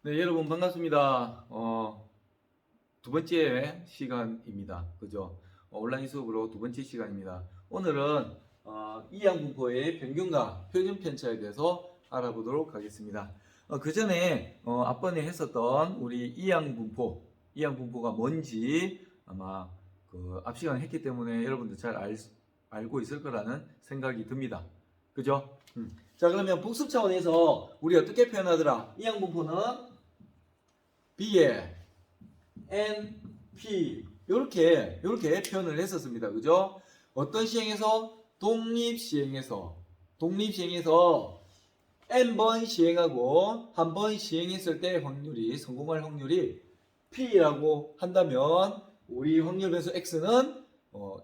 네, 여러분 반갑습니다. 두 번째 시간입니다. 그죠? 온라인 수업으로 두 번째 시간입니다. 오늘은 이항분포의 평균과 표준 편차에 대해서 알아보도록 하겠습니다. 그 전에 앞번에 했었던 우리 이항분포가 뭔지 아마 그 앞 시간에 했기 때문에 여러분들 잘 알고 있을 거라는 생각이 듭니다. 그죠? 자, 그러면 복습 차원에서 우리 어떻게 표현하더라? 이항분포는 B에 N, P 이렇게 표현을 했었습니다. 그죠? 어떤 시행에서? 독립시행에서 N번 시행하고 한 번 시행했을 때 성공할 확률이 P라고 한다면 우리 확률 변수 X는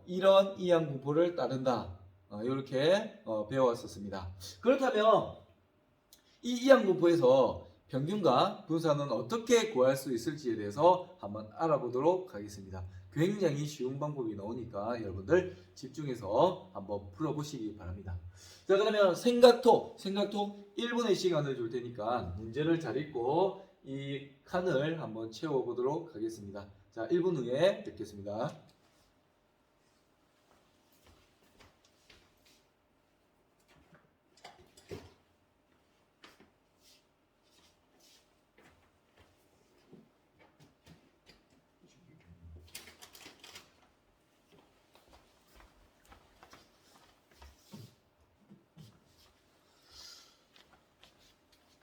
이런 이항분포를 따른다. 이렇게 배워왔었습니다. 그렇다면 이 이항분포에서 평균과 분산은 어떻게 구할 수 있을지에 대해서 한번 알아보도록 하겠습니다. 굉장히 쉬운 방법이 나오니까 여러분들 집중해서 한번 풀어보시기 바랍니다. 자, 그러면 생각톡 1분의 시간을 줄 테니까 문제를 잘 읽고 이 칸을 한번 채워보도록 하겠습니다. 자, 1분 후에 뵙겠습니다.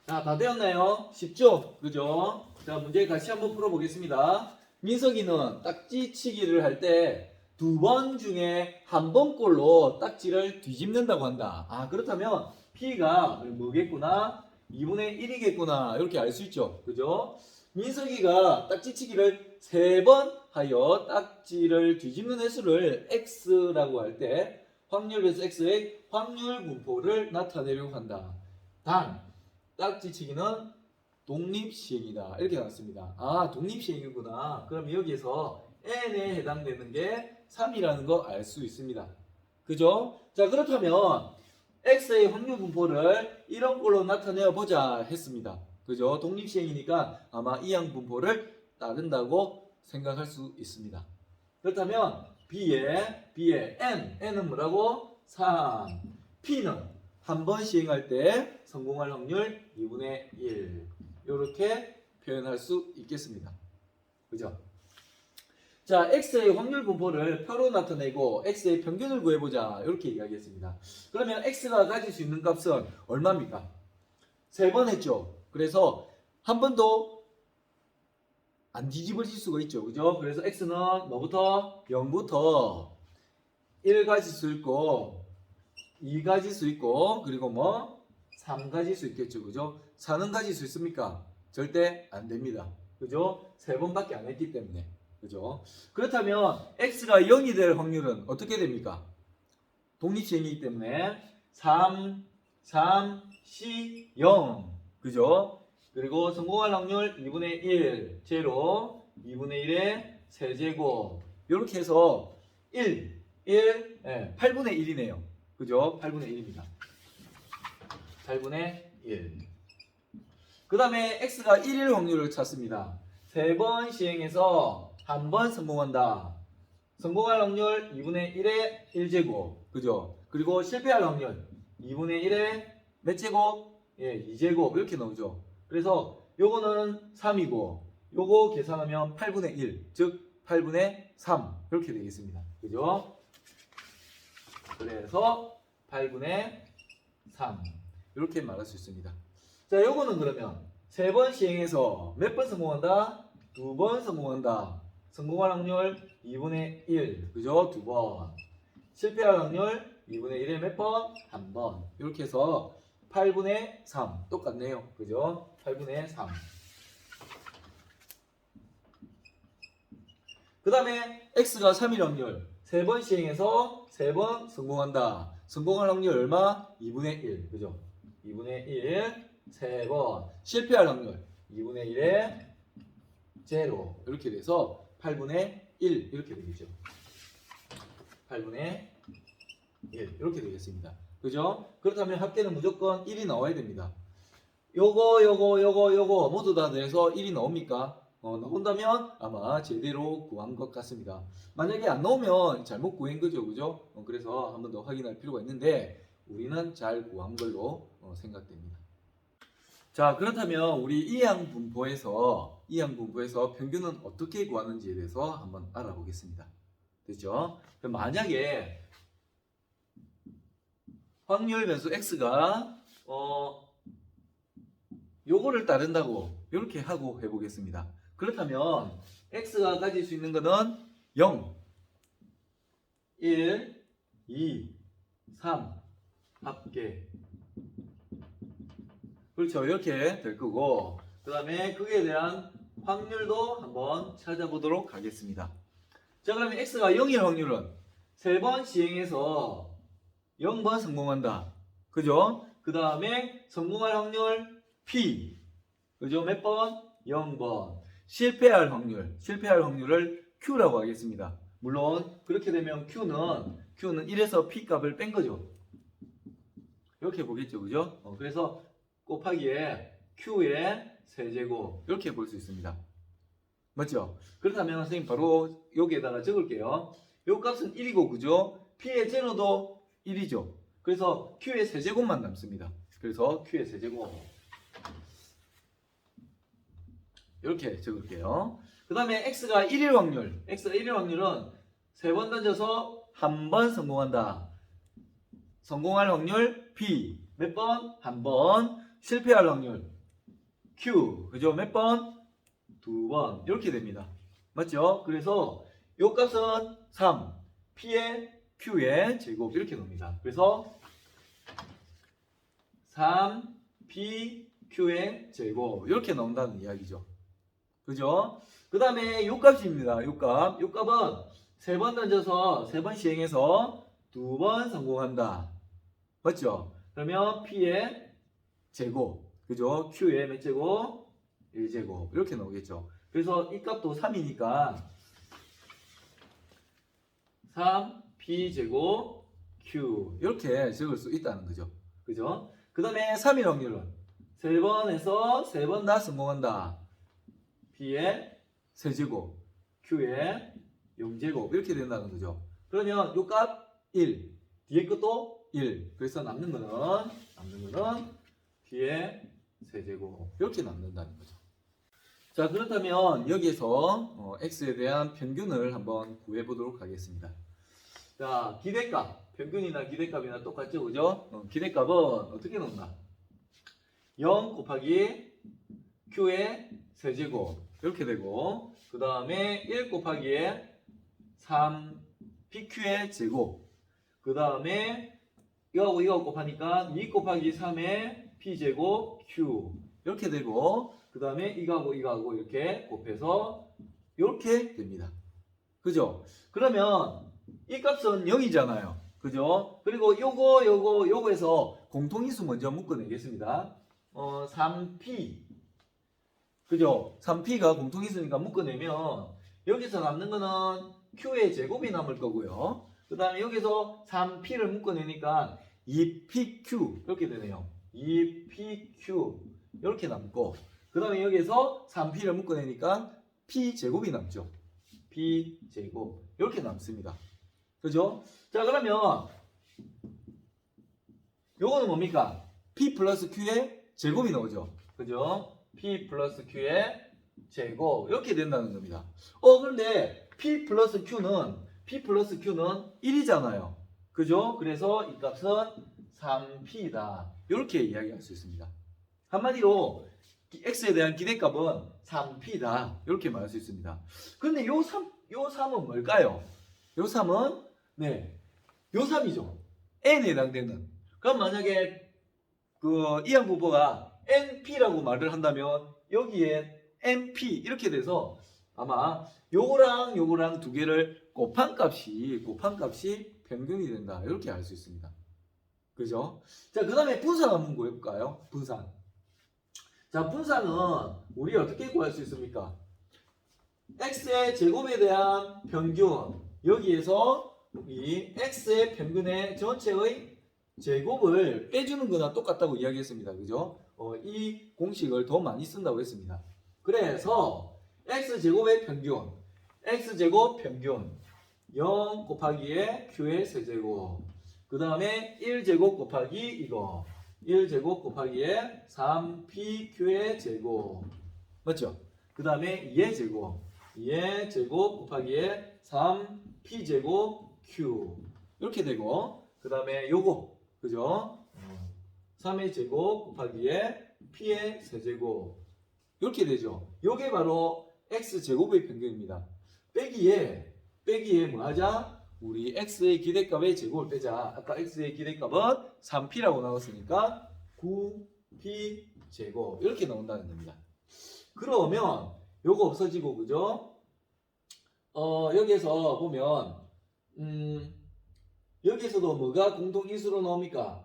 자, 다 되었나요? 쉽죠? 그죠? 자, 문제 같이 한번 풀어보겠습니다. 민석이는 딱지치기를 할 때 두 번 중에 한 번꼴로 딱지를 뒤집는다고 한다. 그렇다면 P가 뭐겠구나? 2분의 1이겠구나. 이렇게 알 수 있죠? 그죠? 민석이가 딱지치기를 3번 하여 딱지를 뒤집는 횟수를 X라고 할 때 확률 배수 X의 확률 분포를 나타내려고 한다. 단, 딱지치기는 독립시행이다. 이렇게 나왔습니다. 독립시행이구나. 그럼 여기에서 n에 해당되는 게 3이라는 거 알 수 있습니다. 그죠? 자, 그렇다면 x의 확률 분포를 이런 걸로 나타내어 보자 했습니다. 그죠? 독립시행이니까 아마 이항 분포를 따른다고 생각할 수 있습니다. 그렇다면 B의 N은 뭐라고? 3. P는 한 번 시행할 때 성공할 확률 2분의 1. 이렇게 표현할 수 있겠습니다. 그죠? 자, X의 확률 분포를 표로 나타내고 X의 평균을 구해보자. 이렇게 이야기했습니다. 그러면 X가 가질 수 있는 값은 얼마입니까? 3번 했죠. 그래서 한 번도 안 뒤집어질 수가 있죠. 그죠? 그래서 X는 뭐부터? 0부터 1 가질 수 있고 2 가질 수 있고 그리고 3 가질 수 있겠죠. 그죠? 4는 가질 수 있습니까? 절대 안 됩니다. 그죠? 3번밖에 안 했기 때문에. 그죠? 그렇다면 x가 0이 될 확률은 어떻게 됩니까? 독립시행이기 때문에 3, 10. 그죠? 그리고 성공할 확률 2분의 1, 제로, 2분의 1의 세제곱. 이렇게 해서 8분의 1이네요. 그죠? 8분의 1입니다. 8분의 1. 그 다음에 x가 1일 확률을 찾습니다. 3번 시행해서 한 번 성공한다. 성공할 확률 2분의 1의 1제곱. 그죠? 그리고 실패할 확률 2분의 1의 몇 제곱? 2제곱. 이렇게 나오죠. 그래서 요거는 3이고 요거 계산하면 8분의 1. 즉 8분의 3. 이렇게 되겠습니다. 그죠? 그래서 8분의 3. 이렇게 말할 수 있습니다. 자, 요거는 그러면 3번 시행해서 몇 번 성공한다? 2번 성공한다. 성공할 확률 2분의 1. 그죠? 2번. 실패할 확률 2분의 1에 몇 번? 1번. 이렇게 해서 8분의 3. 똑같네요. 그죠? 8분의 3. 그 다음에 x가 3일 확률. 3번 시행해서 3번 성공한다. 성공할 확률 얼마? 2분의 1. 그죠? 2분의 1. 3번. 실패할 확률 2분의 1에 제로. 이렇게 돼서 8분의 1. 이렇게 되겠죠. 8분의 1. 이렇게 되겠습니다. 그죠? 그렇다면 합계는 무조건 1이 나와야 됩니다. 요거 모두 다 내서 1이 나옵니까? 나온다면 아마 제대로 구한 것 같습니다. 만약에 안 나오면 잘못 구한 거죠, 그죠? 그래서 한 번 더 확인할 필요가 있는데 우리는 잘 구한 걸로 생각됩니다. 자, 그렇다면 우리 이항분포에서 평균은 어떻게 구하는지에 대해서 한번 알아보겠습니다. 됐죠? 그럼 만약에 확률 변수 x가 요거를 따른다고 이렇게 하고 해보겠습니다. 그렇다면 x가 가질 수 있는 거는 0, 1, 2, 3 합계. 그렇죠. 이렇게 될 거고, 그 다음에 그에 대한 확률도 한번 찾아보도록 하겠습니다. 자, 그러면 x가 0일 확률은 3번 시행해서 0번 성공한다. 그죠? 그 다음에 성공할 확률 P. 그죠? 몇 번? 0번. 실패할 확률을 Q라고 하겠습니다. 물론 그렇게 되면 Q는 1에서 P 값을 뺀 거죠. 이렇게 보겠죠. 그죠? 그래서 곱하기에 Q의 세제곱 이렇게 볼 수 있습니다. 맞죠? 그렇다면 선생님 바로 여기에다가 적을게요. 요 값은 1이고 그죠? P의 제로도 1이죠. 그래서 Q의 세제곱만 남습니다. 그래서 Q의 세제곱 이렇게 적을게요. 그 다음에 X가 1일 확률은 3번 던져서 한 번 성공한다. 성공할 확률 P. 몇 번? 한 번. 실패할 확률 Q. 그죠? 몇 번? 2번. 이렇게 됩니다. 맞죠? 그래서 요 값은 3. P의 Q의 제곱 이렇게 나옵니다. 그래서 3P Q의 제곱 이렇게 나온다는 이야기죠. 그죠? 그 다음에 요 값입니다. 요 값은 3번 던져서 3번 시행해서 2번 성공한다. 맞죠? 그러면 P의 제곱, 그죠? Q의 몇 제곱? 1제곱 이렇게 나오겠죠. 그래서 이 값도 3이니까 3P 제곱 Q 이렇게 적을 수 있다는 거죠. 그죠? 그 다음에 3일 확률은 3번에서 3번 다 성공한다. P의 세제곱, Q의 0제곱 이렇게 된다는 거죠. 그러면 요 값 1, 뒤에 것도 1. 그래서 남는 거는 P의 세제곱 이렇게 남는다는 거죠. 자, 그렇다면 여기에서 x에 대한 평균을 한번 구해 보도록 하겠습니다. 자, 기대값, 평균이나 기대값이나 똑같죠, 그죠? 기대값은 어떻게 넣나? 0 곱하기 q의 세제곱 이렇게 되고, 그 다음에 1 곱하기에 3pq의 제곱, 그 다음에 이거하고 곱하니까 2 곱하기 3의 p제곱 q 이렇게 되고, 그 다음에 이거하고 이렇게 곱해서 이렇게 됩니다. 그죠? 그러면 이 값은 0이잖아요. 그죠? 그리고 요거에서 공통인수 먼저 묶어내겠습니다. 3p. 그죠? 3p가 공통인수니까 묶어내면 여기서 남는 거는 q의 제곱이 남을 거고요. 그 다음에 여기서 3p를 묶어내니까 2pq 이렇게 되네요. 2pq 이렇게 남고, 그 다음에 여기에서 3p를 묶어내니까 p제곱이 남죠. p제곱 이렇게 남습니다. 그죠? 자, 그러면 요거는 뭡니까? p 플러스 q의 제곱이 나오죠. 그죠? p 플러스 q의 제곱 이렇게 된다는 겁니다. 그런데 p 플러스 q는 1이잖아요. 그죠? 그래서 이 값은 3p다. 이렇게 이야기할 수 있습니다. 한마디로 x에 대한 기대값은 3p다. 이렇게 말할 수 있습니다. 그런데 요 3은 뭘까요? 요 3은 요 3이죠. n에 해당되는. 그럼 만약에 이항분포가 np라고 말을 한다면 여기에 np 이렇게 돼서 아마 요거랑 두 개를 곱한 값이 평균이 된다. 이렇게 알 수 있습니다. 그죠? 자, 그 다음에 분산 한번 구해볼까요? 분산. 자, 분산은 우리 어떻게 구할 수 있습니까? x의 제곱에 대한 평균, 여기에서 이 x의 평균의 전체의 제곱을 빼주는 거나 똑같다고 이야기했습니다. 그죠? 이 공식을 더 많이 쓴다고 했습니다. 그래서 x제곱의 평균, x제곱 평균 0 곱하기에 q의 세제곱, 그 다음에 1제곱 곱하기 이거 1제곱 곱하기에 3pq의 제곱, 맞죠? 그 다음에 2의 제곱 2의 제곱 곱하기에 3p제곱 q 이렇게 되고, 그 다음에 요거 그죠? 3의 제곱 곱하기에 p의 세제곱 이렇게 되죠. 요게 바로 x제곱의 평균입니다. 빼기에 뭐 하자? 우리 x의 기대값의 제곱을 빼자. 아까 x의 기대값은 3p라고 나왔으니까 9p 제곱 이렇게 나온다는 겁니다. 그러면 요거 없어지고, 그죠? 여기에서 보면 여기에서도 뭐가 공통인수로 나옵니까?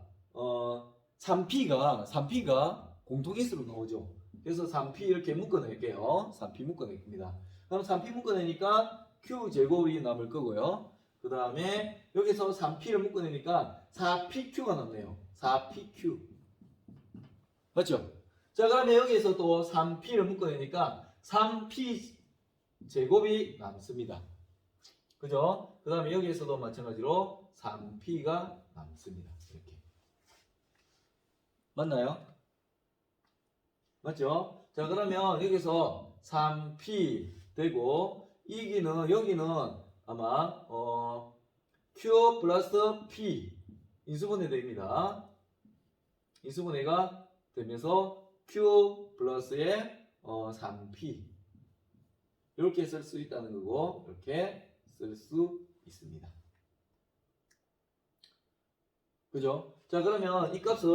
3p가 공통인수로 나오죠. 그래서 3p 이렇게 묶어낼게요. 3p 묶어낼겁니다. 그럼 3p 묶어내니까 q제곱이 남을 거고요. 그 다음에 여기서 3p를 묶어내니까 4pq가 남네요. 4pq. 맞죠? 자, 그러면 여기에서 또 3p를 묶어내니까 3p 제곱이 남습니다. 그죠? 그 다음에 여기에서도 마찬가지로 3p가 남습니다. 이렇게. 맞나요? 맞죠? 자, 그러면 여기서 3p 되고, 여기는 아마 q 플러스 p 인수분해됩니다. 인수분해가 되면서 q 플러스의 3p 이렇게 쓸 수 있다는 거고, 이렇게 쓸 수 있습니다. 그죠? 자, 그러면 이 값은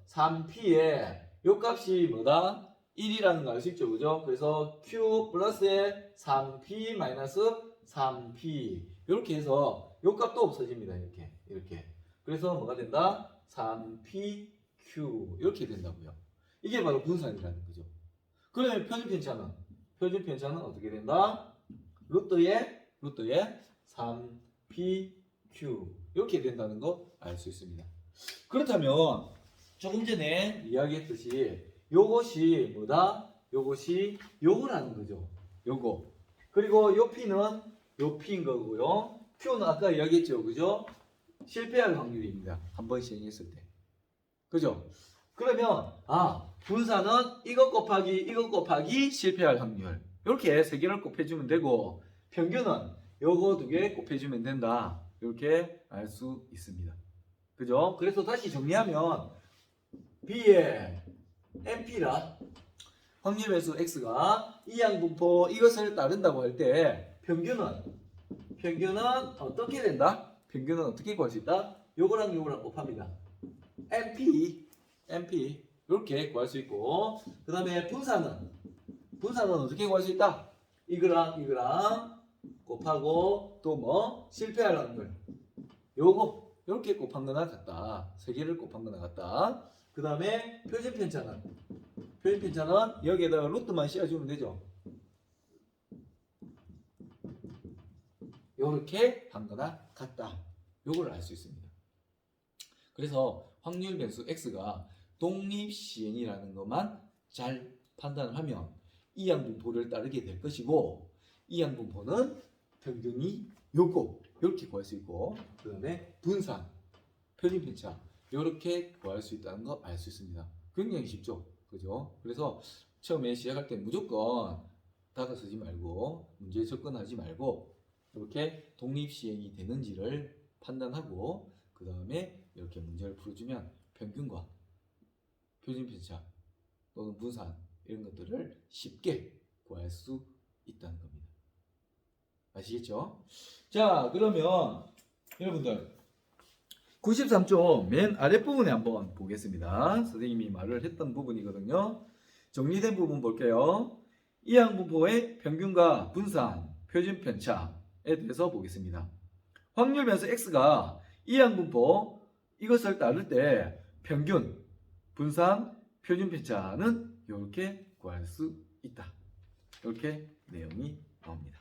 3p의 요 값이 뭐다? 1이라는 거 알 수 있죠, 그죠? 그래서 q 플러스의 3p 마이너스 3p 이렇게 해서 요 값도 없어집니다. 이렇게. 그래서 뭐가 된다? 3pq 이렇게 된다고요. 이게 바로 분산이라는 거죠. 그러면 표준편차는 어떻게 된다? 루트에 3pq 이렇게 된다는 거 알 수 있습니다. 그렇다면 조금 전에 이야기했듯이 요것이 뭐다? 요것이 요거라는 거죠. 요거. 그리고 요 p는 요 p인 거고요. q는 아까 이야기했죠, 그죠? 실패할 확률입니다. 한번 시행했을 때. 그죠? 그러면 분산은 이것 곱하기 실패할 확률. 이렇게 세 개를 곱해주면 되고, 평균은 요거 두 개 곱해주면 된다. 이렇게 알 수 있습니다. 그죠? 그래서 다시 정리하면 B의 NP라 확률배수 X가 이항분포 이것을 따른다고 할 때 평균은 어떻게 된다? 평균은 어떻게 구할 수 있다? 요거랑 곱합니다. NP 이렇게 구할 수 있고, 그 다음에 분산은 어떻게 구할 수 있다? 이거랑 곱하고 또 뭐 실패할 확률 요거 이렇게 곱한 거나 같다. 세 개를 곱한 거나 같다. 그 다음에 표준편차는 여기에다가 루트만 씌워주면 되죠. 이렇게 한 거나 같다. 요걸 알 수 있습니다. 그래서 확률 변수 x가 독립시행이라는 것만 잘 판단을 하면 이항분포를 따르게 될 것이고, 이항분포는 평균이 요거 이렇게 구할 수 있고, 그 다음에 분산, 표준편차 이렇게 구할 수 있다는 거 알 수 있습니다. 굉장히 쉽죠, 그죠? 그래서 처음에 시작할 때 무조건 다가서지 말고 문제에 접근하지 말고 이렇게 독립시행이 되는지를 판단하고, 그 다음에 이렇게 문제를 풀어주면 평균과 표준편차 또는 분산 이런 것들을 쉽게 구할 수 있다는 겁니다. 아시겠죠? 자, 그러면 여러분들 93쪽 맨 아랫부분에 한번 보겠습니다. 선생님이 말을 했던 부분이거든요. 정리된 부분 볼게요. 이항분포의 평균과 분산, 표준편차에 대해서 보겠습니다. 확률 변수 x가 이항분포 이것을 따를 때 평균, 분산, 표준편차는 이렇게 구할 수 있다. 이렇게 내용이 나옵니다.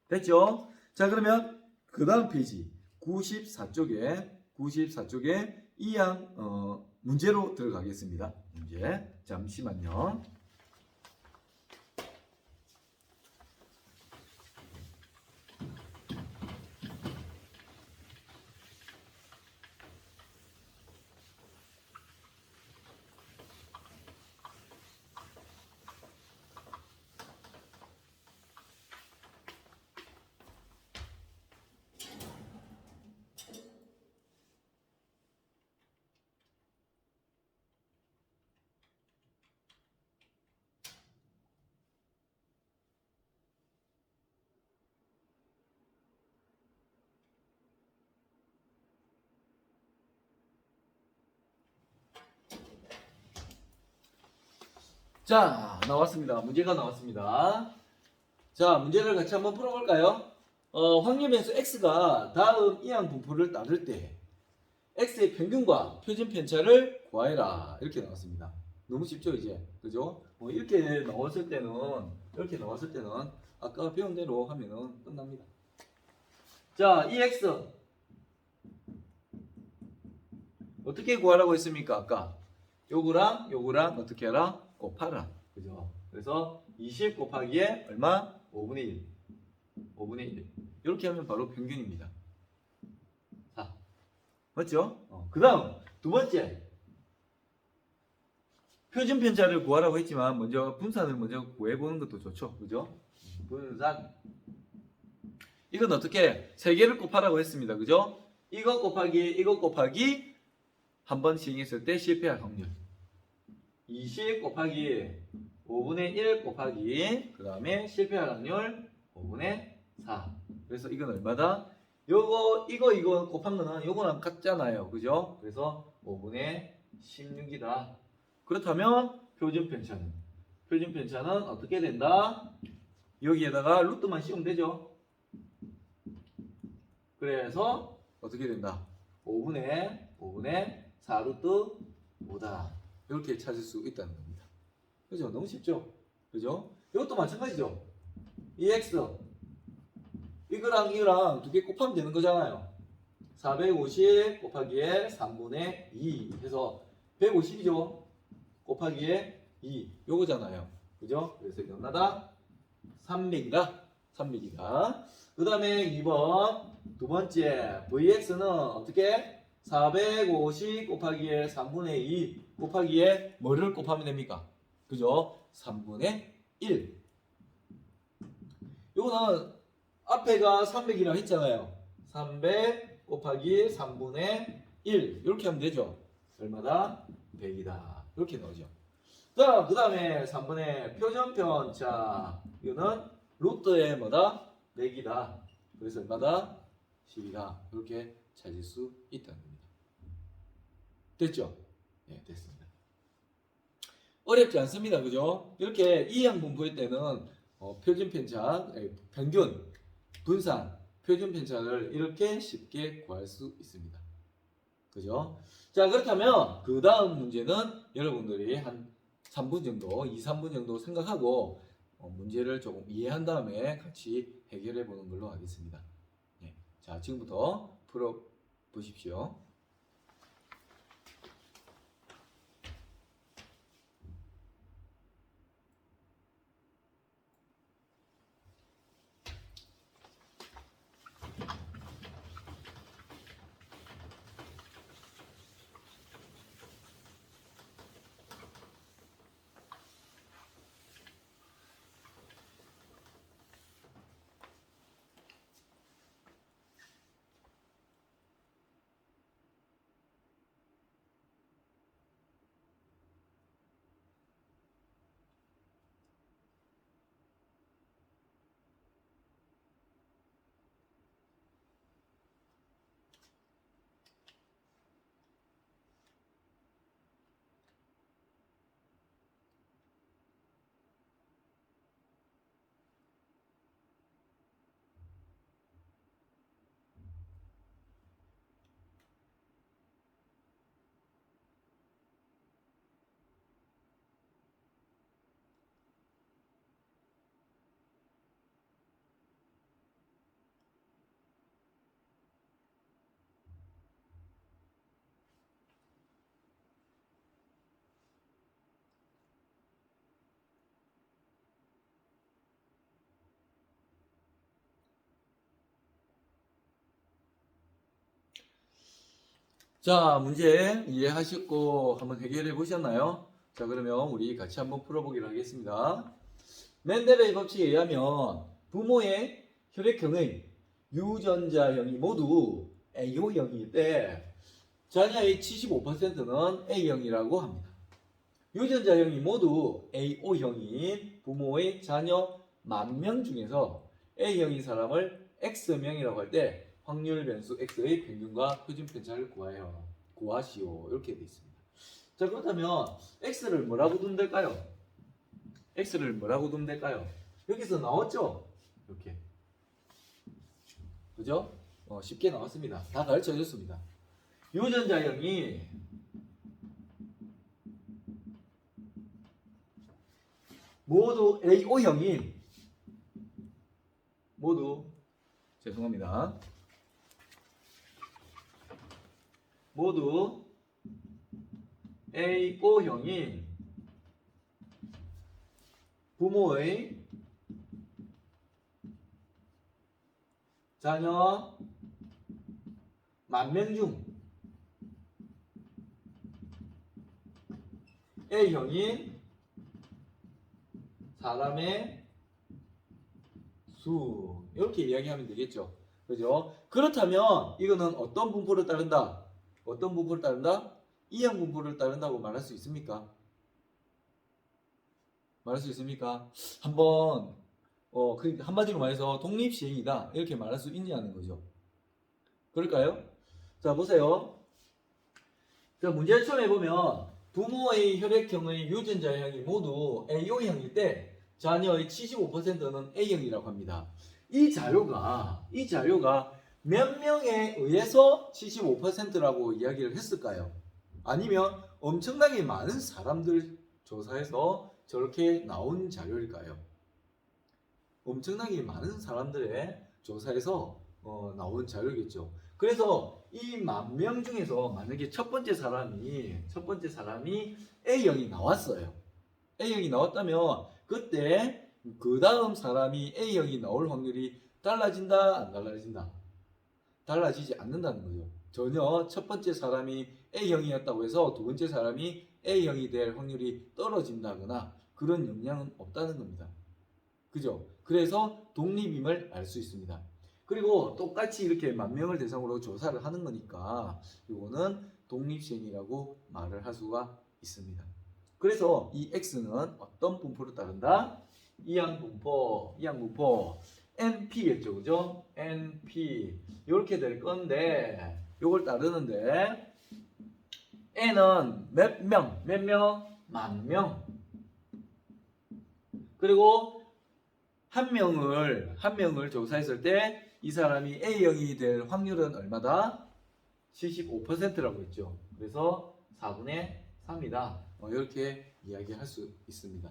됐죠? 자, 그러면 그 다음 페이지 94쪽에 이항 문제로 들어가겠습니다. 문제. 잠시만요. 자, 나왔습니다. 문제가 나왔습니다. 자, 문제를 같이 한번 풀어볼까요? 확률 변수 x가 다음 이항 분포를 따를 때 x의 평균과 표준 편차를 구하여라. 이렇게 나왔습니다. 너무 쉽죠, 이제? 그죠? 이렇게 나왔을 때는 아까 배운 대로 하면은 끝납니다. 자, 이 x 어떻게 구하라고 했습니까? 아까 요거랑 어떻게 해라? 곱하라. 그죠? 그래서 20 곱하기에 얼마? 5분의 1. 5분의 1. 이렇게 하면 바로 평균입니다. 자, 맞죠? 그 다음 두 번째 표준 편차를 구하라고 했지만 먼저 분산을 먼저 구해보는 것도 좋죠. 그죠? 분산. 이건 어떻게? 세 개를 곱하라고 했습니다. 그죠? 이거 곱하기 한 번 시행했을 때 실패할 확률. 20 곱하기 5분의 1 곱하기 그 다음에 실패할 확률 5분의 4. 그래서 이건 얼마다? 이거 곱한 거는 요거랑 같잖아요. 그죠? 그래서 5분의 16이다. 그렇다면 표준 편차는 어떻게 된다? 여기에다가 루트만 씌우면 되죠. 그래서 어떻게 된다? 5분의 4 루트 5다. 이렇게 찾을 수 있다는 겁니다. 그죠? 너무 쉽죠? 그죠? 이것도 마찬가지죠. 이 x 이거랑 두 개 곱하면 되는 거잖아요. 450 곱하기에 3분의 2 해서 150이죠. 곱하기에 2 요거잖아요. 그죠? 그래서 이건 나다 300이다. 그 다음에 2번 두 번째 vx는 어떻게? 450 곱하기에 3분의 2 곱하기에 뭐를 곱하면 됩니까? 그죠? 3분의 1. 요거는 앞에가 300이라고 했잖아요. 300 곱하기 3분의 1 이렇게 하면 되죠. 얼마다? 100이다. 이렇게 나오죠. 자, 그 다음에 3번의 표준 편차. 이거는 루트의 뭐다? 100이다. 그래서 얼마다? 10이다. 이렇게 찾을 수 있다는 겁니다. 됐죠? 네, 됐습니다. 어렵지 않습니다. 그죠? 이렇게 이항 분포일 때는 표준 편차, 평균, 분산, 표준 편차를 이렇게 쉽게 구할 수 있습니다. 그죠? 자, 그렇다면 그 다음 문제는 여러분들이 한 3분 정도, 2, 3분 정도 생각하고 문제를 조금 이해한 다음에 같이 해결해 보는 걸로 하겠습니다. 네. 자, 지금부터 풀어 보십시오. 자, 문제 이해하셨고 한번 해결해 보셨나요? 자, 그러면 우리 같이 한번 풀어보기로 하겠습니다. 멘델의 법칙에 의하면 부모의 혈액형의 유전자형이 모두 A형일 때 자녀의 75%는 A형이라고 합니다. 유전자형이 모두 AO형인 부모의 자녀 10,000명 중에서 A형인 사람을 X명이라고 할 때 확률 변수 X의 평균과 표준 편차를 구하시오. 이렇게 되어 있습니다. 자, 그렇다면 X를 뭐라고 두면 될까요? X를 뭐라고 두면 될까요? 여기서 나왔죠? 이렇게. 그죠? 쉽게 나왔습니다. 다 가르쳐 줬습니다. 유전자형이 모두 AO형인 모두 죄송합니다. 모두 AO형인 부모의 자녀 10,000명 중 A형인 사람의 수 이렇게 이야기하면 되겠죠. 그죠? 그렇다면 이거는 어떤 분포를 따른다? 어떤 분포를 따른다? 이형 분포를 따른다고 말할 수 있습니까? 말할 수 있습니까? 한번 한마디로 말해서 독립시행이다 이렇게 말할 수 있냐는 거죠. 그럴까요? 자, 보세요. 자, 문제를 처음 해보면 부모의 혈액형의 유전자형이 모두 A형일 때 자녀의 75%는 A형이라고 합니다. 이 자료가 몇 명에 의해서 75%라고 이야기를 했을까요? 아니면 엄청나게 많은 사람들 조사해서 저렇게 나온 자료일까요? 엄청나게 많은 사람들의 조사에서 나온 자료겠죠. 그래서 이 10,000명 중에서 만약에 첫 번째 사람이 A형이 나왔어요. A형이 나왔다면 그때 그 다음 사람이 A형이 나올 확률이 달라진다, 안 달라진다? 달라지지 않는다는 거죠. 전혀 첫 번째 사람이 A형이었다고 해서 두 번째 사람이 A형이 될 확률이 떨어진다거나 그런 영향은 없다는 겁니다. 그죠? 그래서 독립임을 알 수 있습니다. 그리고 똑같이 이렇게 10,000명을 대상으로 조사를 하는 거니까 이거는 독립시행이라고 말을 할 수가 있습니다. 그래서 이 X는 어떤 분포를 따른다? 이항 분포 NP겠죠, 그죠? NP 이렇게 될 건데 이걸 따르는데 N은 몇 명? 10,000명. 그리고 한 명을 조사했을 때 이 사람이 A형이 될 확률은 얼마다? 75%라고 했죠. 그래서 4분의 3이다. 이렇게 이야기할 수 있습니다.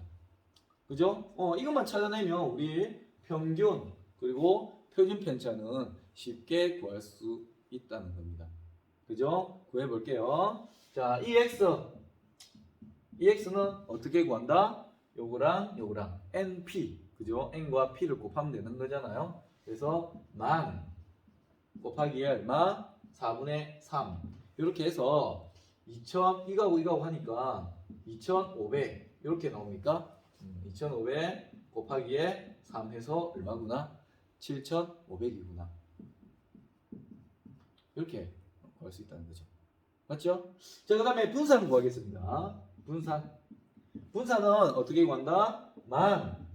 그죠? 이것만 찾아내면 우리 평균 그리고 표준 편차는 쉽게 구할 수 있다는 겁니다. 그죠? 구해 볼게요. 자, EX는 어떻게 구한다? 요거랑 NP 그죠? N과 P를 곱하면 되는 거잖아요. 그래서 만 곱하기 얼마? 4분의 3 이렇게 해서 2000 이거하고 하니까 2500 이렇게 나옵니까? 2500 곱하기에 3 해서 얼마구나? 7500이구나. 이렇게 구할 수 있다는 거죠. 맞죠? 자, 그 다음에 분산 구하겠습니다. 분산은 어떻게 구한다? 만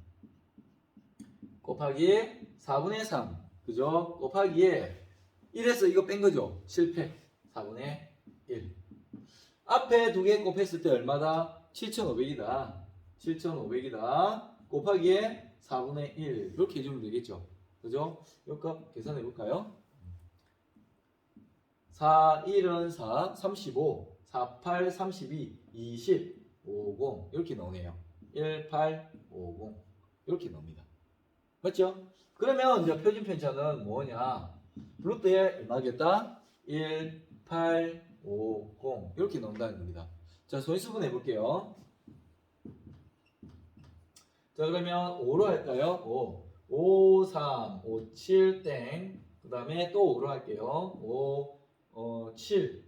곱하기 4분의 3 그죠? 곱하기에 1에서 이거 뺀 거죠? 실패 4분의 1 앞에 두 개 곱했을 때 얼마다? 7500이다 7500이다 곱하기에 4분의 1 이렇게 해주면 되겠죠? 그죠? 이 값 계산해 볼까요? 4, 1은 4, 35 4, 8, 32 20 50 이렇게 나오네요 1, 8, 50 이렇게 나옵니다 맞죠? 그러면 이제 표준 편차는 뭐냐? 루트에 얼마겠다? 1, 8, 5, 0 이렇게 나온다는 겁니다. 자, 소인수분 해볼게요. 자, 그러면 5로 할까요? 5, 3, 5, 7, 땡. 그 다음에 또 5로 할게요. 5, 7,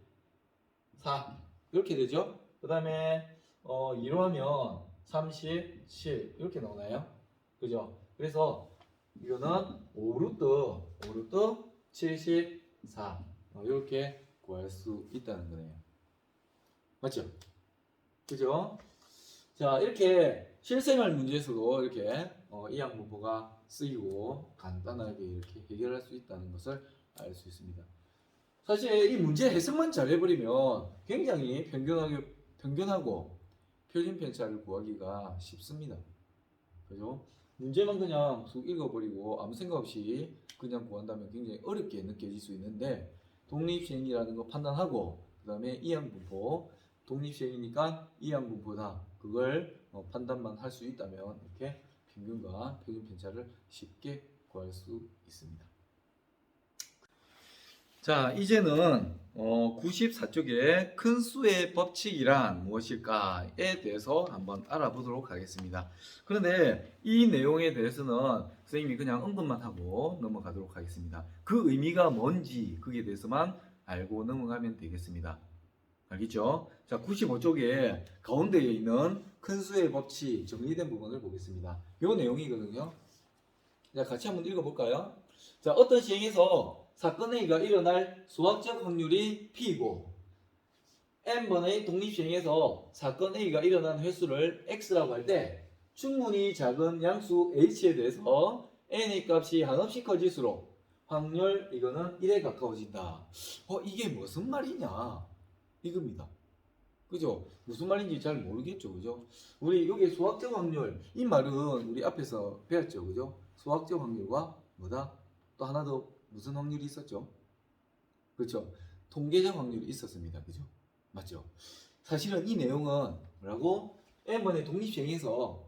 4 이렇게 되죠. 그 다음에 2로 하면 37 이렇게 나오나요? 그죠? 그래서 이거는 5루트 74 이렇게 구할 수 있다는 거네요. 맞죠? 그죠? 자, 이렇게 실생활 문제에서도 이렇게 이항분포가 쓰이고 간단하게 이렇게 해결할 수 있다는 것을 알 수 있습니다. 사실 이 문제 해석만 잘 해버리면 굉장히 편견하고 표준 편차를 구하기가 쉽습니다. 그죠? 문제만 그냥 쑥 읽어버리고 아무 생각 없이 그냥 구한다면 굉장히 어렵게 느껴질 수 있는데 독립시행이라는 거 판단하고 그 다음에 이항분포 독립시행이니까 이항분포다 그걸 판단만 할 수 있다면 이렇게 평균과 표준 편차를 쉽게 구할 수 있습니다. 자, 이제는 94쪽에 큰 수의 법칙이란 무엇일까에 대해서 한번 알아보도록 하겠습니다. 그런데 이 내용에 대해서는 선생님이 그냥 언급만 하고 넘어가도록 하겠습니다. 그 의미가 뭔지 그에 대해서만 알고 넘어가면 되겠습니다. 알겠죠? 자, 95쪽에 가운데에 있는 큰 수의 법칙 정리된 부분을 보겠습니다. 이 내용이거든요. 자, 같이 한번 읽어볼까요? 자, 어떤 시행에서 사건 A가 일어날 수학적 확률이 P이고 n번의 독립시행에서 사건 A가 일어난 횟수를 X라고 할 때 충분히 작은 양수 H에 대해서 n의 값이 한없이 커질수록 확률 이거는 1에 가까워진다. 이게 무슨 말이냐 이겁니다. 그죠? 무슨 말인지 잘 모르겠죠. 그죠? 우리 여기 수학적 확률 이 말은 우리 앞에서 배웠죠. 그죠? 수학적 확률과 뭐다? 또 하나 더 무슨 확률이 있었죠? 그렇죠? 통계적 확률이 있었습니다. 그죠? 맞죠? 사실은 이 내용은 뭐라고? n번의 독립시행에서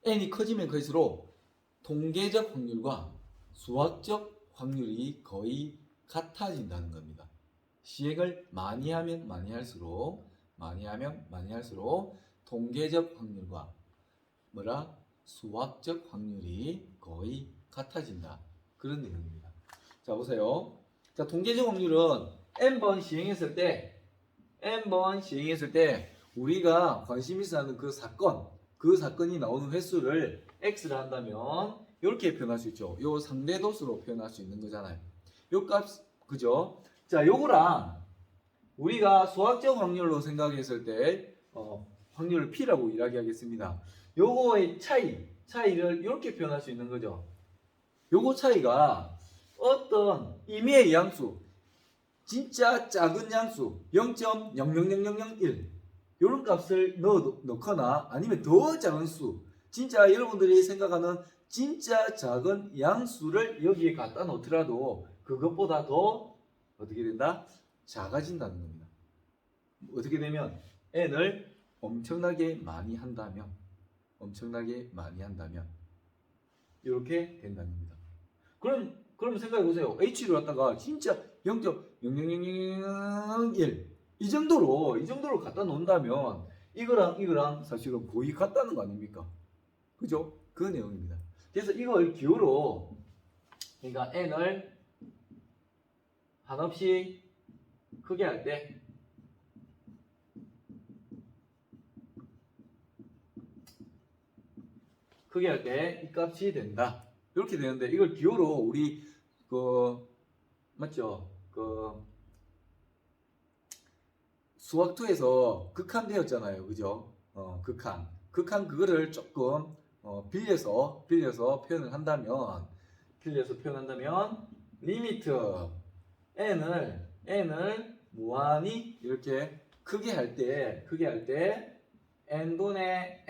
n이 커지면 클수록 통계적 확률과 수학적 확률이 거의 같아진다는 겁니다. 시행을 많이 하면 많이 할수록 통계적 확률과 수학적 확률이 거의 같아진다. 그런 내용입니다. 자, 보세요. 자, 통계적 확률은 n번 시행했을 때 우리가 관심 있어 하는 그 사건이 나오는 횟수를 x라 한다면 이렇게 표현할 수 있죠. 요 상대도수로 표현할 수 있는 거잖아요. 요 값, 그죠? 자, 요거랑 우리가 수학적 확률로 생각했을 때 확률을 P라고 이야기하겠습니다. 요거의 차이를 이렇게 표현할 수 있는 거죠. 요거 차이가 어떤 임의의 양수, 진짜 작은 양수 0.00001 요런 값을 넣거나 아니면 더 작은 수, 진짜 여러분들이 생각하는 진짜 작은 양수를 여기에 갖다 놓더라도 그것보다 더 어떻게 된다? 작아진다는 겁니다. 어떻게 되면 n을 엄청나게 많이 한다면 이렇게 된다는 겁니다. 그럼 생각해 보세요. h를 갖다가 진짜 0.00001 이 정도로 갖다 놓는다면 이거랑 사실은 거의 같다는 거 아닙니까? 그죠? 그 내용입니다. 그래서 이걸 기호로 그러니까 n을 한없이 크게 할 때 이 값이 된다. 이렇게 되는데 이걸 기호로 우리 맞죠? 수학2에서 극한 배웠잖아요. 그죠? 극한 그거를 조금 빌려서 표현을 한다면 리미트 n을 무한히 이렇게 크게 할 때 n분의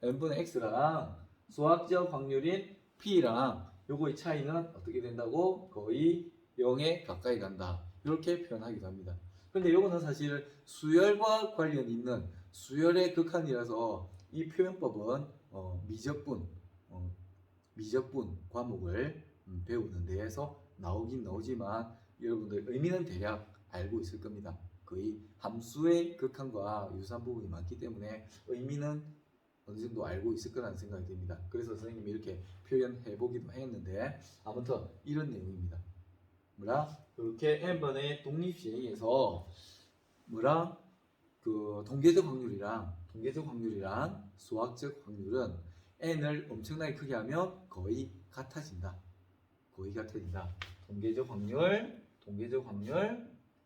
x랑 수학적 확률인 p랑 요거의 차이는 어떻게 된다고? 거의 0에 가까이 간다. 이렇게 표현하기도 합니다. 근데 요거는 사실 수열과 관련 있는 수열의 극한이라서 이 표현법은 미적분 과목을 배우는 데에서 나오긴 나오지만 여러분들 의미는 대략 알고 있을 겁니다. 거의 함수의 극한과 유사한 부분이 많기 때문에 의미는 어느 정도 알고 있을 거라는 생각이 듭니다. 그래서 선생님이 이렇게 표현해 보기도 했는데 아무튼 이런 내용입니다. 이렇게 n번의 독립시행에서 뭐랑 그 통계적 확률이랑 수학적 확률은 n을 엄청나게 크게 하면 거의 같아진다. 통계적 확률,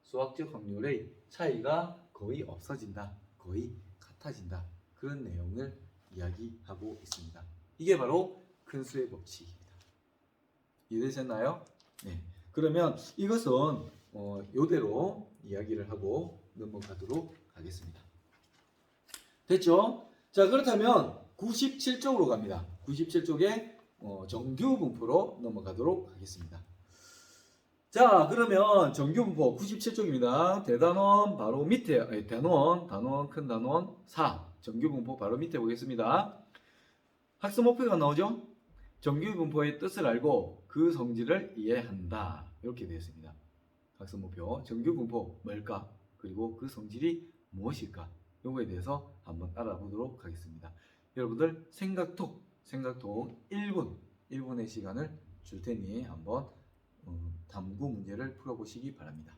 수학적 확률의 차이가 거의 없어진다. 거의 같아진다. 그런 내용을 이야기하고 있습니다. 이게 바로 큰 수의 법칙입니다. 이해되셨나요? 네. 그러면 이것은 요대로 이야기를 하고 넘어가도록 하겠습니다. 됐죠? 자, 그렇다면 97쪽으로 갑니다. 97쪽에 정규 분포로 넘어가도록 하겠습니다. 자, 그러면 정규 분포 97쪽입니다. 대단원 바로 밑에, 단원, 큰 단원 4. 정규 분포 바로 밑에 보겠습니다. 학습 목표가 나오죠? 정규 분포의 뜻을 알고 그 성질을 이해한다. 이렇게 되어 있습니다. 학습 목표, 정규 분포 뭘까? 그리고 그 성질이 무엇일까? 요거에 대해서 한번 알아보도록 하겠습니다. 여러분들 생각톡 1분의 시간을 줄 테니 한번 탐구 문제를 풀어보시기 바랍니다.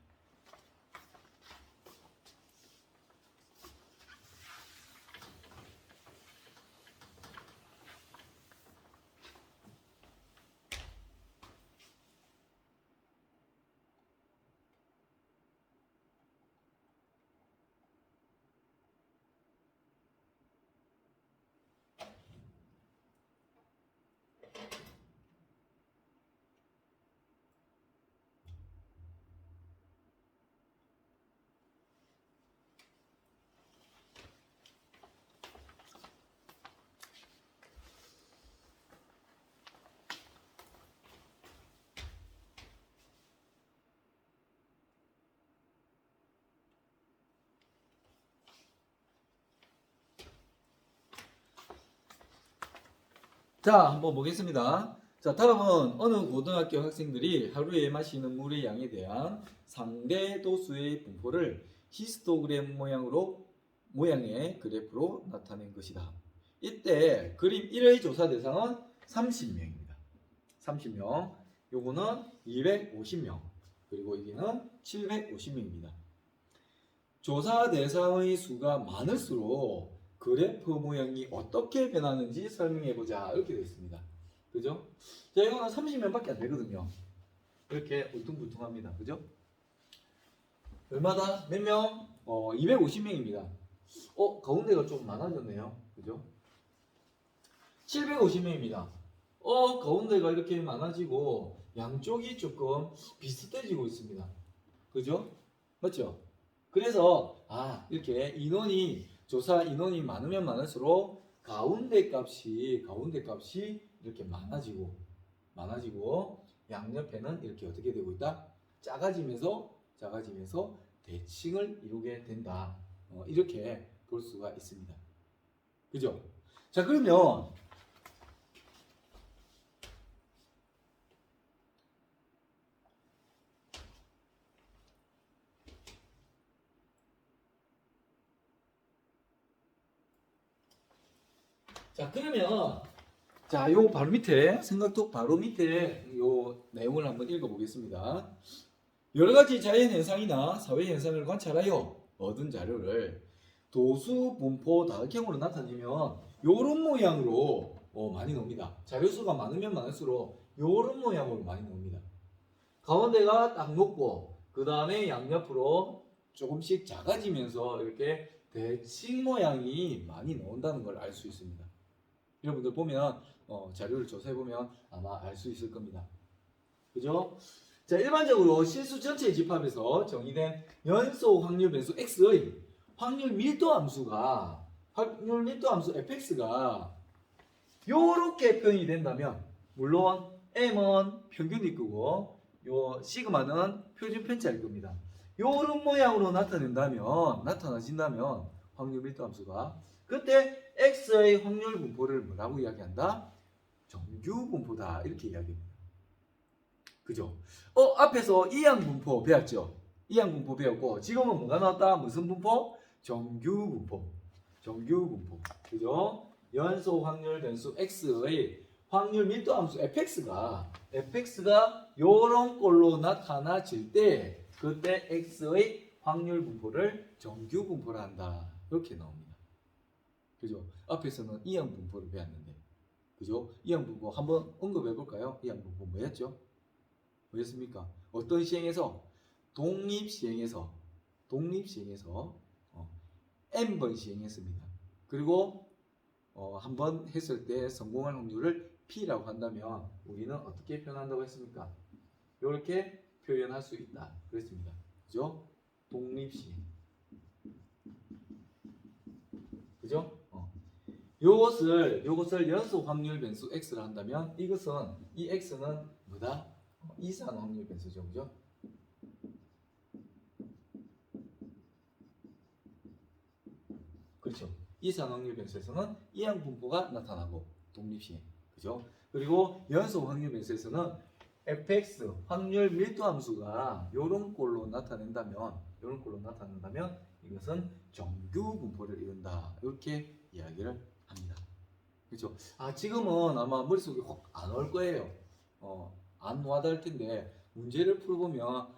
자, 한번 보겠습니다. 자, 다음은 어느 고등학교 학생들이 하루에 마시는 물의 양에 대한 상대 도수의 분포를 히스토그램 모양의 그래프로 나타낸 것이다. 이때 그림 1의 조사 대상은 30명입니다. 30명. 요거는 250명. 그리고 여기는 750명입니다. 조사 대상의 수가 많을수록 그래프 모양이 어떻게 변하는지 설명해보자. 이렇게 되어 있습니다. 그죠? 자, 이거는 30명밖에 안 되거든요. 이렇게 울퉁불퉁합니다. 그죠? 얼마다? 몇 명? 250명입니다. 가운데가 좀 많아졌네요. 그죠? 750명입니다. 가운데가 이렇게 많아지고 양쪽이 조금 비슷해지고 있습니다. 그죠? 맞죠? 그래서 이렇게 조사 인원이 많으면 많을수록 가운데 값이 이렇게 많아지고 양옆에는 이렇게 어떻게 되고 있다? 작아지면서 대칭을 이루게 된다. 이렇게 볼 수가 있습니다. 그죠? 자, 그러면 요 바로 밑에 생각톡 바로 밑에 요 내용을 한번 읽어보겠습니다. 여러 가지 자연 현상이나 사회 현상을 관찰하여 얻은 자료를 도수 분포 다각형으로 나타내면 요런 모양으로 많이 나옵니다. 자료수가 많으면 많을수록 요런 모양으로 많이 나옵니다. 가운데가 딱 높고 그 다음에 양옆으로 조금씩 작아지면서 이렇게 대칭 모양이 많이 나온다는 걸 알 수 있습니다. 여러분들 보면 자료를 조사해보면 아마 알 수 있을 겁니다. 그죠? 자, 일반적으로 실수 전체 집합에서 정의된 연소 확률 변수 x의 확률 밀도 함수 fx가 요렇게 표현이 된다면, 물론 m은 평균일 거고 요 시그마는 표준 편차일 겁니다. 요런 모양으로 나타나진다면 확률 밀도 함수가, 그때 x의 확률 분포를 뭐라고 이야기한다? 정규 분포다. 이렇게 이야기합니다. 그죠? 앞에서 이항 분포 배웠죠? 이항 분포 배웠고, 지금은 뭐가 나왔다? 무슨 분포? 정규 분포. 그죠? 연소 확률 변수 x의 확률 밀도 함수 fx가 요런 꼴로 나타나질 때, 그때 x의 확률 분포를 정규 분포로 한다. 이렇게 나옵니다. 그죠? 앞에서는 이항 분포를 배웠는데, 그죠? 이항 분포 한번 언급해 볼까요? 이항 분포 뭐였죠? 뭐였습니까? 어떤 시행에서? 독립 시행에서 n번 시행했습니다. 그리고 한번 했을 때 성공할 확률을 P라고 한다면 우리는 어떻게 표현한다고 했습니까? 이렇게 표현할 수 있다. 그랬습니다. 그죠? 독립시행. 그죠? 요것을 연속 확률 변수 x를 한다면 이것은 이 x는 뭐다? 이산 확률 변수죠. 그죠? 그렇죠. 이산 확률 변수에서는 이항 분포가 나타나고 독립시행. 그죠? 그리고 연속 확률 변수에서는 fx 확률 밀도 함수가 요런 꼴로 나타낸다면 이것은 정규 분포를 이룬다. 이렇게 이야기를 합니다. 그렇죠? 지금은 아마 머릿속에 확 안 올 거예요. 안 와닿을 텐데 문제를 풀어보면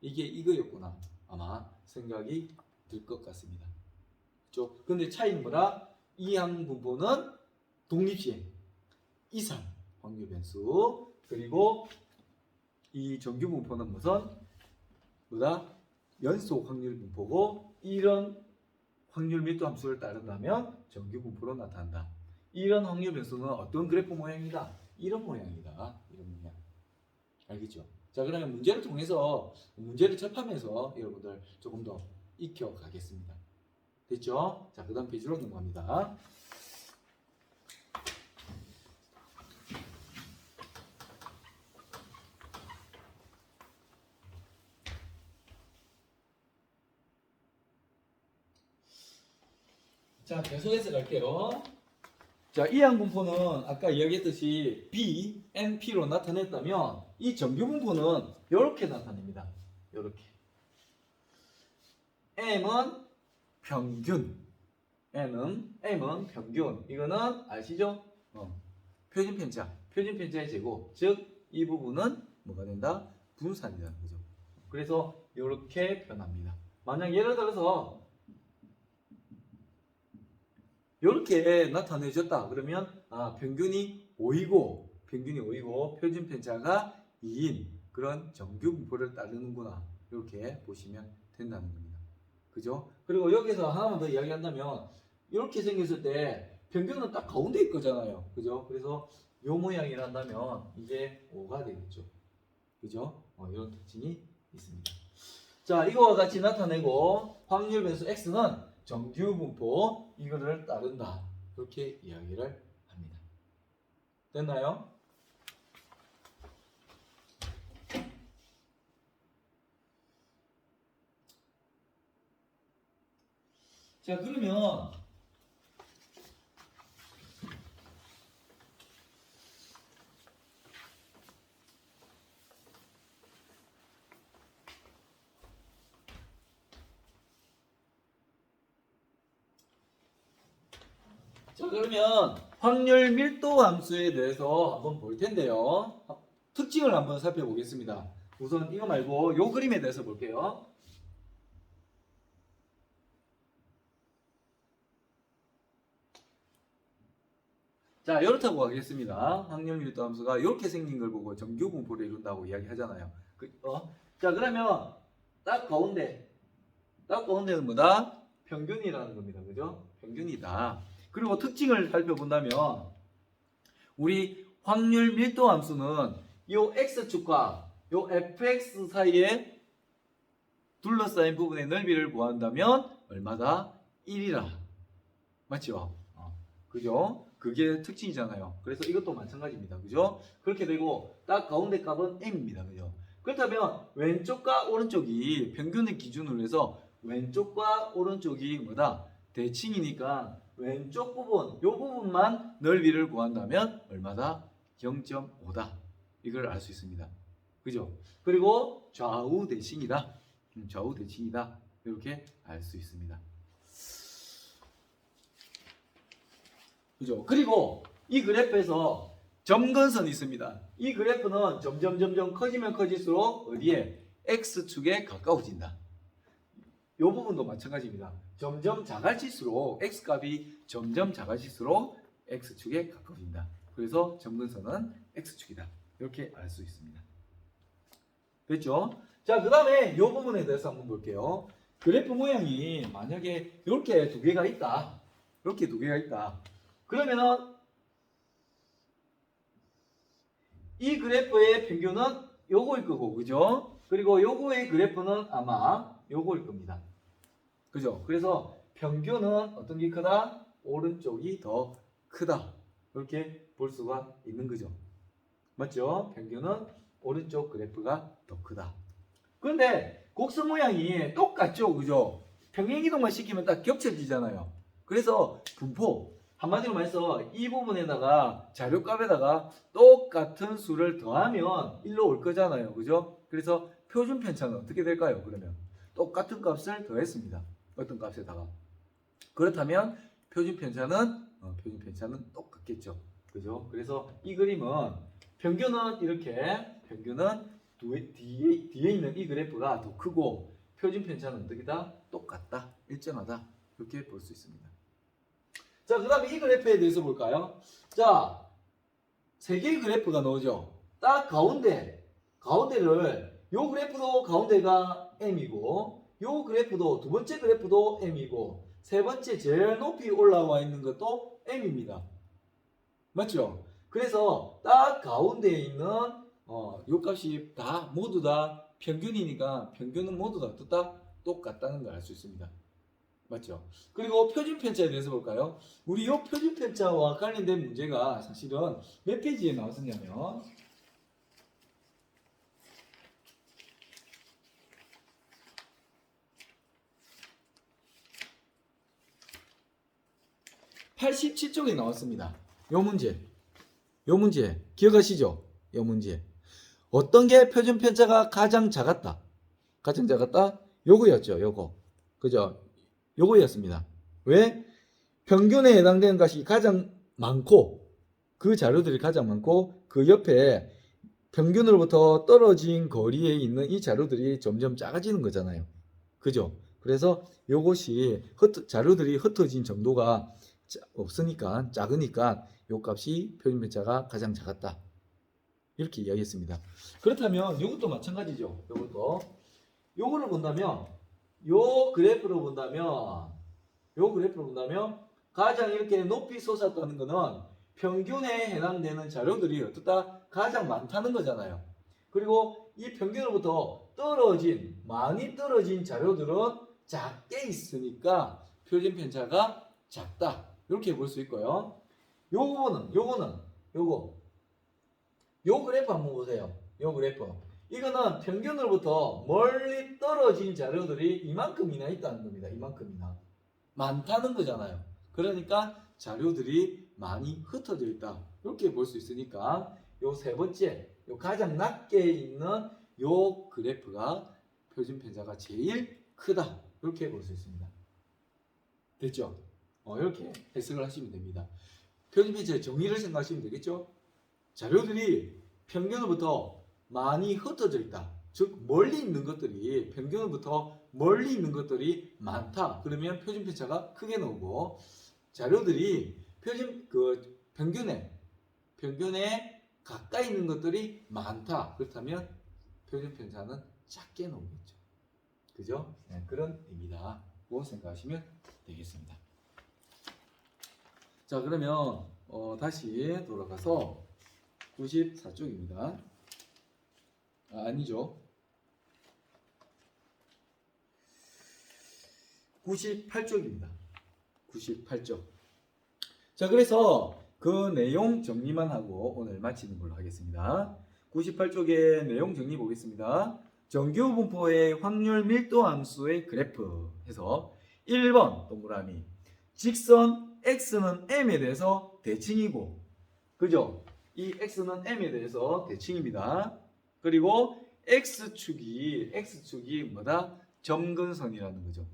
이게 이거였구나 아마 생각이 들 것 같습니다. 그렇죠? 근데 차이는 뭐라? 이항 분포는 독립시행, 이산 확률 변수, 그리고 이 정규 분포는 뭐다? 연속 확률 분포고, 이런 확률 밀도 함수를 따른다면 정규 분포로 나타난다. 이런 확률 변수는 어떤 그래프 모양이다? 이런 모양이다. 이런 모양. 알겠죠? 자, 그러면 문제를 통해서 문제를 접하면서 여러분들 조금 더 익혀 가겠습니다. 됐죠? 자, 그 다음 페이지로 넘어갑니다. 자, 계속해서 갈게요. 자, 이항 분포는 아까 이야기했듯이 B, NP로 나타냈다면 이 정규 분포는 이렇게 나타냅니다. 이렇게. M은 평균. M은 평균. 이거는 아시죠? 표준 편차의 제곱. 즉, 이 부분은 뭐가 된다? 분산이라는 거죠. 그래서 이렇게 표현합니다. 만약 예를 들어서 이렇게 나타내줬다. 그러면 평균이 5이고 표준 편차가 2인 그런 정규 분포를 따르는구나. 이렇게 보시면 된다는 겁니다. 그죠? 그리고 여기서 하나만 더 이야기한다면 이렇게 생겼을 때 평균은 딱 가운데 있거잖아요. 그죠? 그래서 이 모양이란다면 이게 5가 되겠죠. 그죠? 이런 특징이 있습니다. 자, 이거와 같이 나타내고 확률 변수 x는 정규 분포 이거를 따른다. 그렇게 이야기를 합니다. 됐나요? 자, 그러면 확률 밀도 함수에 대해서 한번 볼 텐데요. 특징을 한번 살펴보겠습니다. 우선 이거 말고 요 그림에 대해서 볼게요. 자, 이렇다고 하겠습니다. 확률 밀도 함수가 이렇게 생긴 걸 보고 정규 분포를 이룬다고 이야기하잖아요. 자, 그러면 딱 가운데는 뭐다? 평균이라는 겁니다. 그죠? 평균이다. 그리고 특징을 살펴본다면 우리 확률 밀도 함수는 이 x축과 이 fx 사이에 둘러싸인 부분의 넓이를 구한다면 얼마다? 1이라. 맞죠? 그죠? 그게 특징이잖아요. 그래서 이것도 마찬가지입니다. 그죠? 그렇게 되고 딱 가운데 값은 m입니다. 그죠? 그렇다면 왼쪽과 오른쪽이 평균을 기준으로 해서 왼쪽과 오른쪽이 뭐다? 대칭이니까 왼쪽 부분, 이 부분만 넓이를 구한다면 얼마다? 0.5다. 이걸 알 수 있습니다. 그죠? 그리고 좌우 대칭이다. 좌우 대칭이다. 이렇게 알 수 있습니다. 그죠? 그리고 이 그래프에서 점근선이 있습니다. 이 그래프는 점점 커지면 커질수록 어디에? X축에 가까워진다. 이 부분도 마찬가지입니다. 점점 작아질수록 x값이 점점 작아질수록 x축에 가까워진다. 그래서 점근선은 x축이다. 이렇게 알 수 있습니다. 됐죠? 자, 그 다음에 이 부분에 대해서 한번 볼게요. 그래프 모양이 만약에 이렇게 두 개가 있다. 이렇게 두 개가 있다. 그러면은 이 그래프의 평균은 요거일 거고, 그죠? 그리고 요거의 그래프는 아마 요거일 겁니다. 그죠? 그래서 평균은 어떤 게 크다? 오른쪽이 더 크다. 이렇게 볼 수가 있는 거죠. 맞죠? 평균은 오른쪽 그래프가 더 크다. 그런데 곡선 모양이 똑같죠? 그죠? 평행이동만 시키면 딱 겹쳐지잖아요. 그래서 분포, 한마디로 말해서 이 부분에다가 자료값에다가 똑같은 수를 더하면 1로 올 거잖아요. 그죠? 그래서 표준 편차는 어떻게 될까요? 그러면 똑같은 값을 더했습니다. 어떤 값에다가. 그렇다면 표준 편차는 똑같겠죠. 그죠? 그래서 이 그림은 평균은 이렇게, 평균은 뒤에 있는 이 그래프가 더 크고 표준 편차는 어떻게다? 똑같다. 일정하다. 이렇게 볼 수 있습니다. 자, 그 다음에 이 그래프에 대해서 볼까요? 자, 세 개의 그래프가 나오죠. 딱 가운데를, 요 그래프도 가운데가 m이고, 요 그래프도, 두 번째 그래프도 m이고, 세 번째 제일 높이 올라와 있는 것도 m입니다. 맞죠? 그래서 딱 가운데에 있는 요 값이 모두 다 평균이니까 평균은 모두 다 똑같다는 걸 알 수 있습니다. 맞죠? 그리고 표준 편차에 대해서 볼까요? 우리 이 표준 편차와 관련된 문제가 사실은 몇 페이지에 나왔었냐면 87쪽에 나왔습니다. 요 문제 기억하시죠? 요 문제 어떤 게 표준 편차가 가장 작았다? 요거였죠. 요거. 그죠? 요거였습니다. 왜? 평균에 해당되는 것이 가장 많고 그 자료들이 가장 많고 그 옆에 평균으로부터 떨어진 거리에 있는 이 자료들이 점점 작아지는 거잖아요. 그죠? 그래서 요것이 자료들이 흩어진 정도가 없으니까 작으니까 요 값이 표준 편차가 가장 작았다. 이렇게 이야기했습니다. 그렇다면 이것도 마찬가지죠. 요거를 본다면 요 그래프로 본다면 가장 이렇게 높이 솟았다는 거는 평균에 해당되는 자료들이 어떻다? 가장 많다는 거잖아요. 그리고 이 평균으로부터 많이 떨어진 자료들은 작게 있으니까 표준 편차가 작다. 이렇게 볼 수 있고요. 요 그래프 한번 보세요. 요 그래프. 이거는 평균으로부터 멀리 떨어진 자료들이 이만큼이나 있다는 겁니다. 이만큼이나. 많다는 거잖아요. 그러니까 자료들이 많이 흩어져 있다. 이렇게 볼 수 있으니까 요 세 번째, 요 가장 낮게 있는 요 그래프가 표준 편차가 제일 크다. 이렇게 볼 수 있습니다. 됐죠? 이렇게 해석을 하시면 됩니다. 표준 편차의 정의를 생각하시면 되겠죠? 자료들이 평균으로부터 많이 흩어져 있다. 즉 멀리 있는 것들이 평균으로부터 멀리 있는 것들이 많다. 그러면 표준 편차가 크게 나오고 자료들이 평균에 가까이 있는 것들이 많다. 그렇다면 표준 편차는 작게 나오겠죠. 그죠? 네, 그런 의미다고 생각하시면 되겠습니다. 자, 그러면 다시 돌아가서 94쪽입니다. 아니죠. 98쪽입니다. 98쪽. 자, 그래서 그 내용 정리만 하고 오늘 마치는 걸로 하겠습니다. 98쪽의 내용 정리 보겠습니다. 정규 분포의 확률 밀도 함수의 그래프 해서 1번 동그라미 직선 x는 m에 대해서 대칭이고, 그죠? 이 x는 m에 대해서 대칭입니다. 그리고 x축이 뭐다? 점근선이라는 거죠.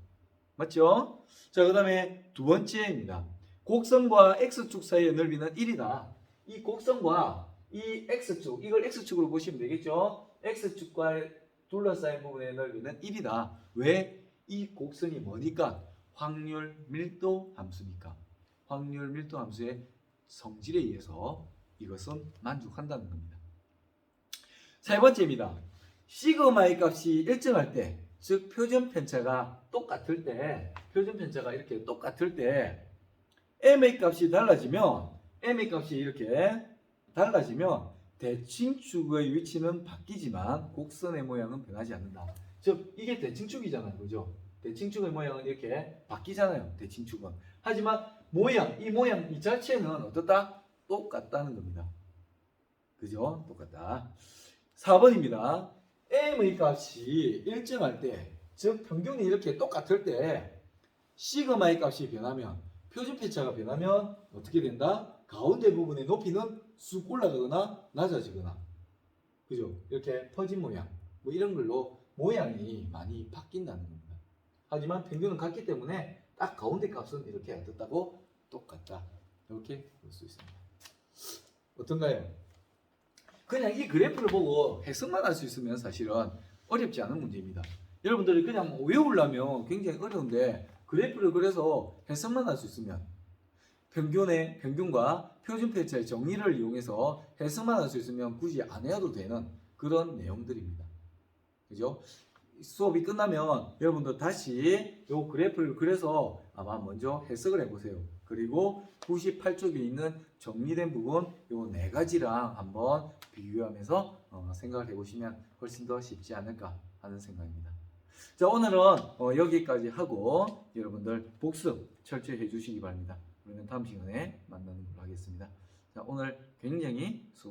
맞죠? 자, 그 다음에 두 번째입니다. 곡선과 x축 사이의 넓이는 1이다. 이 곡선과 이 x축, 이걸 x축으로 보시면 되겠죠? x축과 둘러싸인 부분의 넓이는 1이다. 왜? 이 곡선이 뭐니까? 확률 밀도 함수니까. 확률 밀도 함수의 성질에 의해서 이것은 만족한다는 겁니다. 세 번째입니다. 시그마의 값이 일정할 때, 즉 표준 편차가 똑같을 때, 표준 편차가 이렇게 똑같을 때 m의 값이 달라지면, m의 값이 이렇게 달라지면 대칭축의 위치는 바뀌지만 곡선의 모양은 변하지 않는다. 즉 이게 대칭축이잖아요, 그죠? 대칭축의 모양은 이렇게 바뀌잖아요, 대칭축은. 하지만 모양, 이 모양 이 자체는 어떻다? 똑같다는 겁니다. 그죠? 똑같다. 4번입니다. m의 값이 일정할 때, 즉 평균이 이렇게 똑같을 때 시그마의 값이 변하면, 표준 편차가 변하면 어떻게 된다? 가운데 부분의 높이는 쑥 올라가거나 낮아지거나, 그죠? 이렇게 퍼진 모양, 뭐 이런 걸로 모양이 많이 바뀐다는 겁니다. 하지만 평균은 같기 때문에 딱 가운데 값은 이렇게 어떻다고? 똑같다. 이렇게 볼 수 있습니다. 어떤가요? 그냥 이 그래프를 보고 해석만 할 수 있으면 사실은 어렵지 않은 문제입니다. 여러분들이 그냥 외우려면 굉장히 어려운데 그래프를 그려서 해석만 할 수 있으면, 평균과 표준 편차의 정리를 이용해서 해석만 할 수 있으면 굳이 안 해도 되는 그런 내용들입니다. 그죠? 수업이 끝나면 여러분들 다시 이 그래프를 그려서 아마 먼저 해석을 해보세요. 그리고 98쪽에 있는 정리된 부분 요 네 가지랑 한번 비교하면서 생각을 해보시면 훨씬 더 쉽지 않을까 하는 생각입니다. 자, 오늘은 여기까지 하고 여러분들 복습 철저히 해주시기 바랍니다. 우리는 다음 시간에 만나는 걸로 하겠습니다. 자, 오늘 굉장히 수고